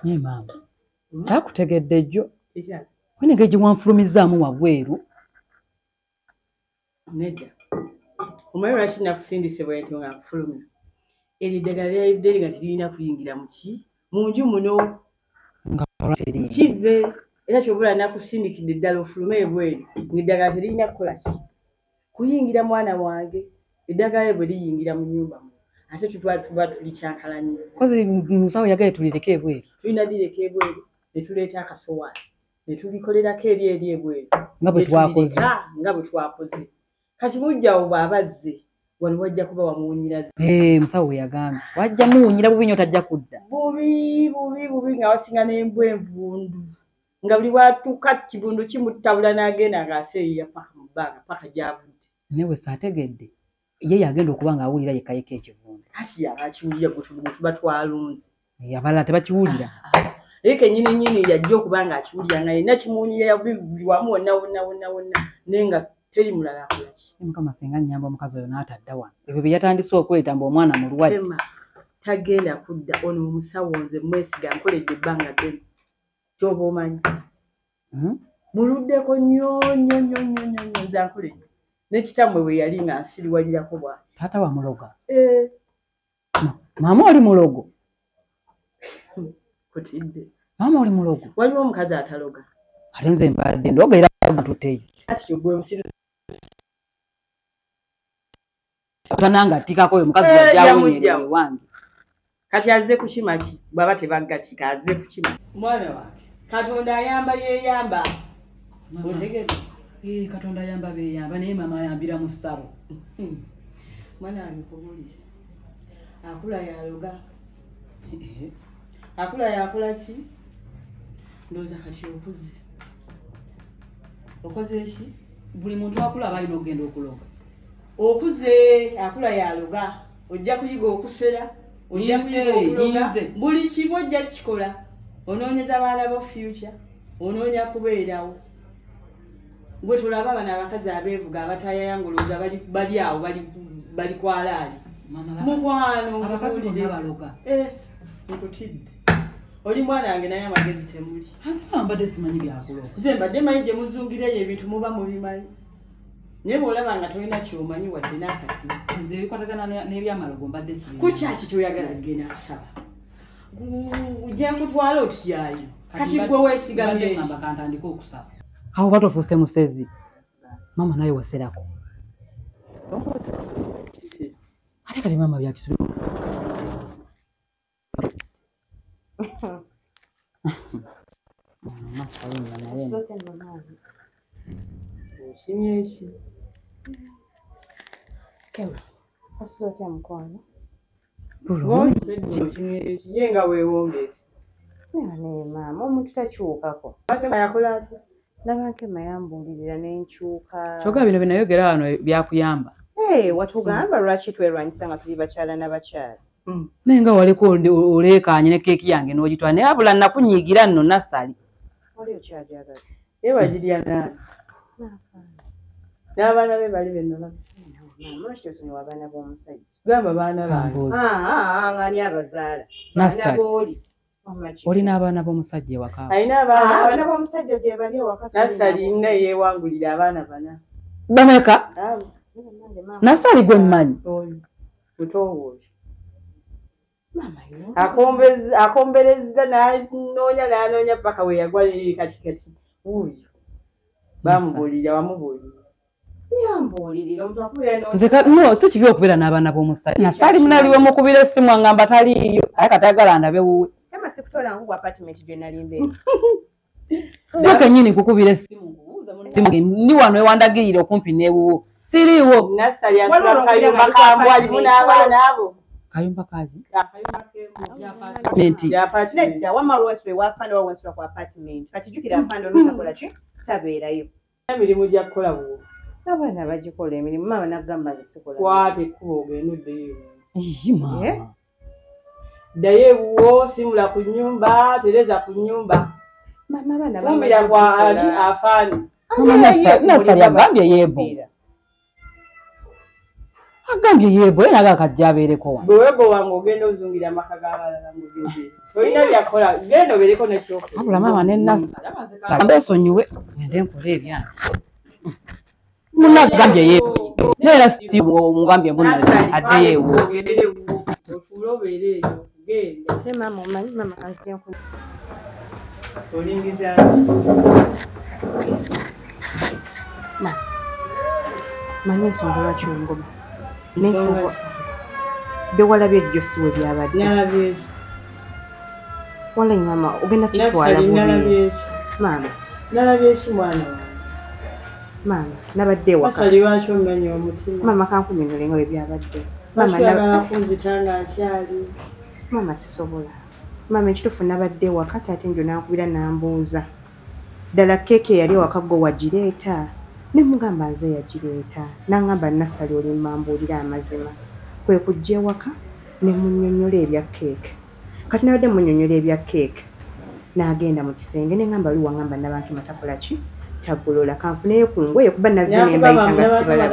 Ye mama. Sakutegedde jjo. Wene geje wanfulumizaamu wabweru. Nedda. Omayo lwaki nakusindise bwentyo nga kufulumya. Eri ddagala lyalidde nga tirina kuyingira mu ki? Mu nju muno. Nga teri. Kive era kyobula nakusindikidde ddala ofulume ebweru. Ng'eddagala terina kukola ki? Kuyingira mwana wange. Eddagala bwe liyingira mu nnyumba mu. Ate tuba tuli kyankalanyiza. Kozi musawo yagaye tulireke ebweru. Tulina direke ebweru ne tuleeta akasowaani. Ne tulikolerako eri ebweru. Nga bwe twakoze. Nga bwe twakoze. Kati mujjawo bw'abazze wano wajja kuba wamuwunyiraze. Musawo we yagambye. Wajja muwunyira bubi nnyo tajja kudda. Bubi nga wasinga n'embwa envundu. Nga buli watuuka kivundu kimuttabula n'agenda ng'aseeyiya paka mu bbanga paka gy'avudde. Newe saategedde. Ye yagenda okuba ng'awulira yekayeka ekivundu. Kati yaba akiwulira gwe tuba twalunze. Abalala tebakiwulira. Eke nyini yajja okuba ng'akiwulira nga yenna kimuwunyira buli wamu wonna nenga teri mulala akola ki. Mukama singa nnyamba omukazi oyo n'atadda wano. Ebyo bye yatandise okweta mbu omwana mulwadde. Tagenda kudda ono omusawo nze mwesiga nkoledde ebbanga ddene. Ky'oba omanyi. Muluddeko nnyo nze ankoledde. N'ekitammwe bwe yali nga nsiriwalirako bw'ati. Taata wa muloga? Maama oli mulogo? Kutidde. Maama oli mulogo? Waliwo omukazi ataloga. Ate nze mbadde ndoga era gututeyi. Kati kyogwe musiru. Tananga tikako oyo mukazi yajja wange. Kati azze kukima ki? Baba tebaggatika azze kukima. Mwana wange. Katonda ayamba yeeyamba. Otegedde? Katonda ayamba beeyamba naye maama ayambira mu ssabo. Mwana wange kubuulize. Akula yaloga. Akula yakola ki? Ndowooza kati okuze. Okoze ki? Buli muntu akula aba alina okugenda okuloga. Okuze akula yaloga. Ojja kuyiga okusera. Ojja kuyiga okuloga. Buli kimu ojja kikola. Onoonyeza abaana bo future. Onoonya kubeerawo. Gwe tulaba bano abakazi abeevuga abatayayanguluza bali awo bali kwalaali. Mukwano abakazi bonna baloga. Nkutidde. Oli mwana wange naye amagezi temuli. Ate mbadde simanyi byakuloga. Nze mbadde manyi gye muzungireyo ebintu muba mubimanyi. Naye bw'olaba nga tolina kyomanyi wadde n'akati. Nze ebikwatagana n'ebyamalogo mbadde simanyi. Kukyaki kyoyagala kugenda kusaba? Gye nkutwala otyayo. Kati gwe weesigamye eki. Mbadde kantandika okusaba. Awo batofuuse musezi. Mama naye waserako. Ate kati mama byakisulu. Sote mama. Kimyechi. Kema. Asote mkono. Bulu. Kimyechi yenga weewombesi. Ne mama omuntu takyukako. Bakema yakola ati. Nabankema yambulirira n'enkyuka. Kyoga bino binayogera wano byakuyamba. Watugamba lwaki twerwanyisa nga tuli bakyala n'abakyala. Naye nga waliko oleekaanye ne keeki yange n'ogitwala naye abula nakunyiigira nno nassali. Oli okyajagala. Bagirya nani? N'abaana be bali bennala. Lwaki tosonyiwa abaana b'omusajja? Gamba baana bange. Ng'ani abazaala. Nassali. Olina abaana b'omusajja ewaka. Alina abaana b'omusajja gye bali ewaka. Nassali nne yeewangulira abaana bana. Bameka? Nassali gwe mmanyi. Mutongooli. Akombereza n'anoonya paka we yagwa kati. Uyo. Bamubuulira wamubuulira. Yambuulirira omuntu akulira nze no si kibi okubeera n'abaana b'omusajja. Nassali munaliwe mukubira essimu angamba taliiyo. Aye kati ayagala ndabe wuwe. Sikutoola ngu apartment gye nali mbeera. Ndoke nyini kukubira essimu. Ni wano ewandagirira okumpi n'ewuwo. Siriiwo. Nassali yasula kayumba kambwa alimu n'abaana abo. Kayumba kazi? Nedda wamma Lwensula wafanda Lwensula ku apartment. Kati jjukira afanda olutakola ki? Tabeerayo. Emirimu gya kukola buwo. Abaana bagikola emirimu maama n'agamba nze sikola. Kwate ekkubo ogende oddeyo. Yima. Ddayo ewuwo simula ku nnyumba tereza ku nnyumba. Mama abaana fumbira kwa ali afaani. Nassali agambye yeebo. agambye yebo era akajja abeereko wano bwewebo wange ogenda ozungira amaka g'abalala mugende olina byakola genda obeereko nekyokola wabula maama nenasamba esonyiwe ngende nkola ebyange munagambye yebo neera sitiimu omugambye muna addeyo ewo ofuule obeere eyo genda maama omanyi maama kanzire nkuni olingizaki manyi ensonga lwaki ongoma nensonga bewalabye ejjo si we byabadde nalabyeki walayi maama ogenda kitwala bubi maama nalabyeki mwana wange maama nabadde ewaka asali lwaki omenya omutima maama kankuminule nga we byabadde maama kunzita nga nkyali maama sisobola maama ekituufu nabadde ewaka taate njo nankubira nambuuza ddala keeke eyali ewaka gwe wagireeta ne mugamba nze yagireeta n'angamba Nassali oli mambuulira amazima kwe kujja ewaka ne munnyonnyola ebya keeke kati nabadde munnyonnyola ebya keeke n'agenda mu kisenge ne ngamba oli wangamba nabanki matakola ki tagolola kanfuneyo ku ngoye kuba nazima embayita nga sibala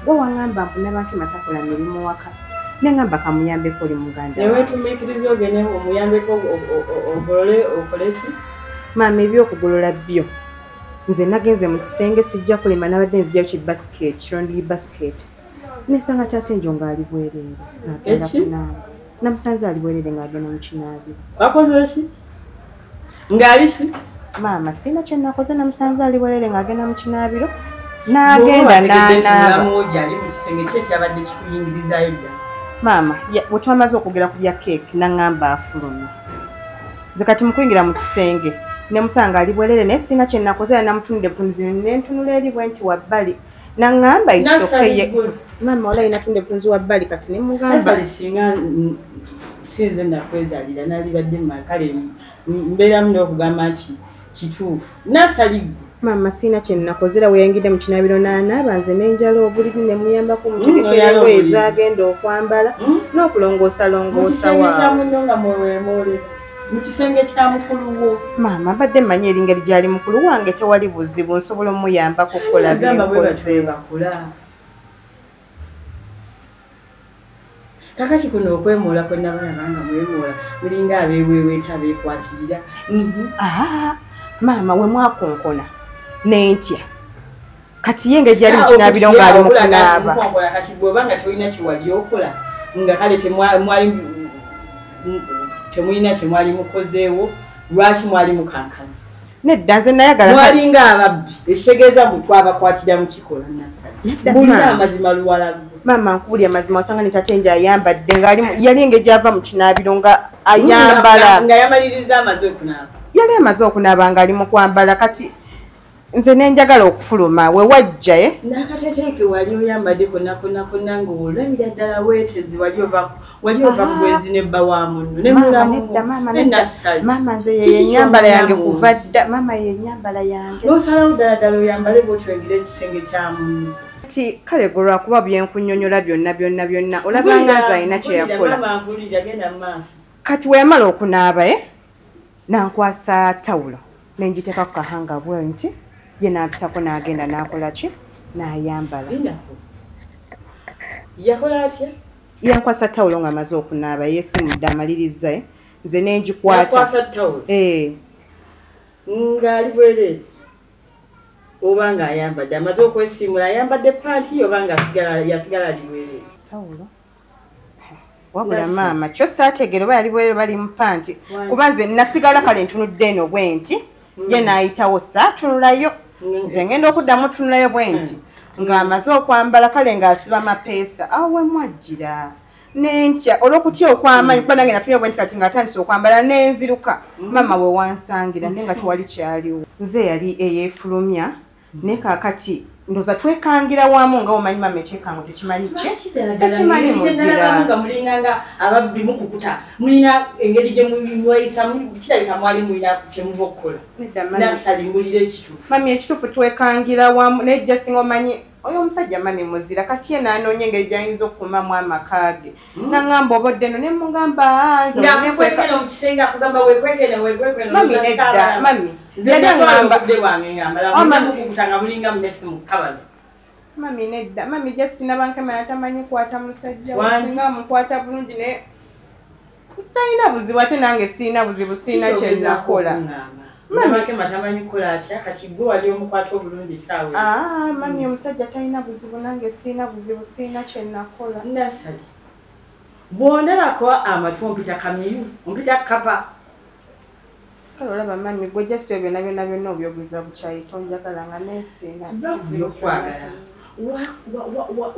gwe wangamba mpunabanki matakola mirimu waka ne ngamba kamuyambeko oli muganda newetumiikiriza ogene omuyambeko ogolole okole ki maama ebyokugolola byo nze nagenze mu kisenge sijja kulima nabadde nzija ki basket kirondiri basket nesanga taate njo ng'ali bwereere ng'agenda kunaaba namusanze ali bwereere ng'agenda mu kinaabiro wakoze ki ng'ali ki maama sina kye nakoze namusanze ali bwereere ng'agenda mu kinaabiro n'agenda n'anaaba ali mu kisenge ki ekyabadde kikuyingirizayo ddala maama bwe twamaze okwogera ku bya keeki n'aŋŋamba afuluma nze kati mukuyingira mu kisenge ne musanga ali bwereere naye sina kye nakoze era namutunudde butunuzi nentunula eri bwe nti wabbali n'aŋŋamba isokeye maama walayi natunudde butunuzi wabbali kati ne mugamba singa sinze nakwezalira nalibadde mumakale mbeeramu n'okugamba nti kituufu Nassali maama sina kye nakozera we yayingidde mu kinaabiro n'anaaba nze n'enjala obuliri ne muyambako mu kibiko yangoye ezagenda okwambala n'okulongoosalongoosa waawe mu kisenge kya mukulu wo maama mbadde mmanyi eringeri gyali mukulu wange tewali buzibu nsobola omuyambako okukola byenkoze kakati kuno okwemoola kwe nabalaba nga mwemoola mulinga abeeweeweeta abeekwatirira maama we mwakonkona nentya kati ye engeri gyali mu kinaabiro ng'ali mu kunaaba kati bw'oba nga tolina kiwali okola nga kale temulina kye mwali mukozeewo lwaki mwali mukankana nedda nze nayagala mwalinga ababbi ekitegeeza mbu twabakwatira mu kikola Nassali bulina amazima luwala maama nkubulya amazima wasanga ne tate nje ayambadde yali engeri gy'ava mu kinaabiro nga ayambala nga yamaliriza amaze okunaaba yali amaze okunaaba ng'ali mu kwambala kati nze nenjagala okufuluma we wajja n'akateteeke wali oyambadde konna ng'olabira ddala weetezi wali ova ku bwenzi nebba wa munno ne mulamu ne Nassali maama nze yenyambala yange kuva dda maama yenyambala yange n'osalawo ddala oyambale bw'otwengera ekisenge kya munno kati kale gwe lwakuba byenkunnyonnyola byonna olabanga nze alina kye yakola kati we yamala okunaaba nankwasa tawulo nenjiteeka ku kahanga bwe nti ye n'apitako n'agenda n'akola ki n'ayambala yakola atya yankwasa tawulo ng'amaze okunaaba ye si mudde amaliriza nze nengikwata ng'ali bwereere oba ng'ayambadde amaze okwesiimula ayambadde panti oba nga yasigala ali bwereere tawulo wabula maama kyo saategeera oba yali bwereere bali mu panti kuba nze nasigala kale ntunudde eno bwe nti ye n'ayitawo saatunulayo nze ngenda okuddamu tunulayo bwe nti ng'amaze okwambala kale ng'asiba mapeesa awo we mwajjira nentya olw'okutya okw'amaanyi kuba nange natunye bwe nti kati ng'atandise okwambala n'enziruka maama we wansangira naye nga tewali kyaliwo nze yali eyeefulumya naye kaakati ndoza twekangira wamu nga omanyi maama ekyekango tekimanyi tekimanyi muzira nga mulinganga ababbi mukukuta mulina engeri gye mweyisa kirabika mwali mulina kyemuva okukola Nassali mbulira ekituufu mami ekituufu twekangira wamu naye just ngaomanyi oyo omusajja mami muzira kati ye n'anoonya engeri gy'ayinza okukumamu amaka ge n'aŋŋamba obodde eno ne mugamba ngawekwekene mu kisenge akugamba wekwekene mami nedda mami yali aŋŋamba mukukuta nga mulinga mmese mu kabale Mami nedda. Mami Justina Bankema yatamanyi kwata musajja. Singa mukwata bulungi ne talina buzibu ate nange siina buzibu siina kye nakola. Mami Bankema tamanyi kukola atya kati gwe wali omukwata obulungi saawe. Mami omusajja talina buzibu nange siina buzibu siina kye nakola. Ndasali. Bw'ondabako amatu ompita kamiru, ompita kapa. Kale olaba mami gwe Justina byonna obyogeza bukyayi tonjagala nga neesiina. Yokwagala.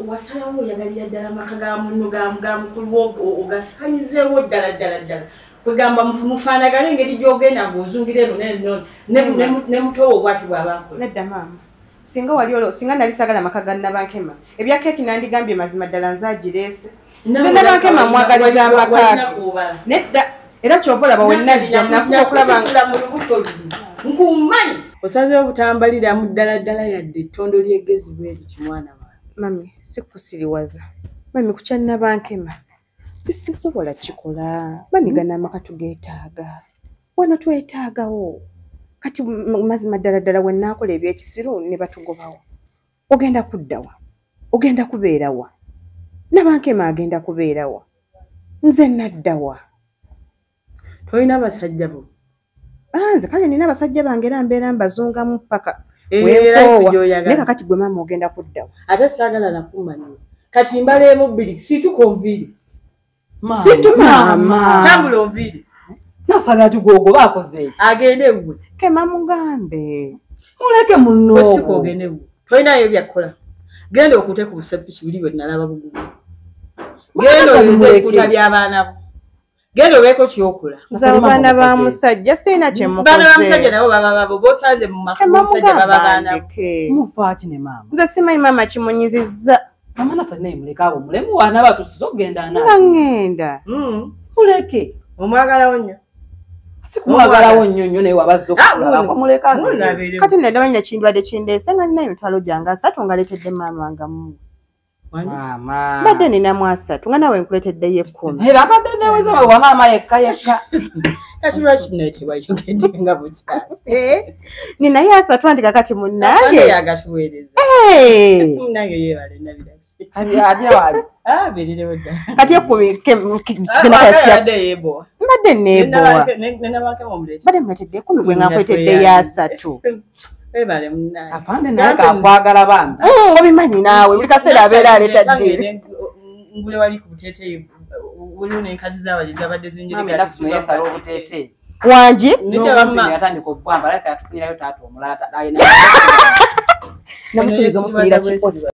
Wasalawo oyagalira ddala amaka ga munno ga mukulu ogasanyizeewo ddala. Kwegamba mufaanagale engeri gy'ogenda ng'ozungira eno ne mutowo bwati bw'abakola. Nedda maama. Singa nali sagala amaka ga Nabankema. Ebya keeki nandigambye mazima ddala nzaagireese. Nze Nabankema mwagaliza amaka. Nedda. Era kyova olaba we najja nafuba okulaba nkumanyi. Osazeewo butambaliramu ddala yadde ettondo ly'eggezi bweri kimwana wange. Mami sikusiriwaza. Mami ku kya Nabankema sisobola kikola. Mami gana amaka tugeetaaga. Wano twetaagawo. Kati mazima ddala we naakola ebyekisiru ne batugobawo. Ogenda kuddawa. Ogenda kubeerawa. Nabankema agenda kubeerawa. Nze naddawa. Toyina basajja bo. Nze kale nina basajja bange era mbeera mbazungamu paka. Ne kakati gwe maama ogenda kuddawa. Ate saagala nakumanya. Kati mbaleemu bbiri situko nviri. Situ maama. Tambula onviri. Nasala ati gwogo bakoze eki. Agende gwe. Kema mugambe. Muleke munno. Wesiko ogende gwe. Toyinayo byakkola. Genda okute ku busepiki buli bwe nalaba bugumu. Genda oyinze okuta by'abaana bo. Gendo beko kyokola. Abaana ba musajja sina kye mukoze. Baana ba musajja nabo baba bosanze mu maka musajja baba baana. Mufaaki ne maama. Nze simanyi maama kimunyizizza. Mama nasa naye mulekaawo mulemu wana batusizo genda na. Ngenda. Muleke. Omwagala nnyo. Sikumwagalawo nnyo naye wabazza okulaba ko muleka. Kati nedda banyina kindwadde kindeese nga nina emitwalo gyange 3 ngaleetedde maama ngamu. Mama. Badde nina mu 3 nga nawe nkuleetedde ye 10. Era badde neweza wa maama yekka. Kati lwaki neetebwa yogedde nga butya. Nina ye 3 andi kakati munnange. Yagatuweereza. Munnange yeebale nabira. Ajja wali. Birirewo dda. Kati 10 kena kati yebo. Badde neebowa. Nena Bankema omuleete. Badde muleetedde 10 gwe nga nkuleetedde ye 3. Ebale munnange. Afande naye akwagala bambi. Obimanyi naawe buli kaseera abeera aleeta ddiri. Ngule wali ku buteeteeyi waliwo n'enkazi z'abalenzi abadde zinjirika. Mami yesala obuteeteeyi. Wangi? Yatandika okugamba aleka yatufunirayo taata omulala. Namusuubiza omufunira kikosi.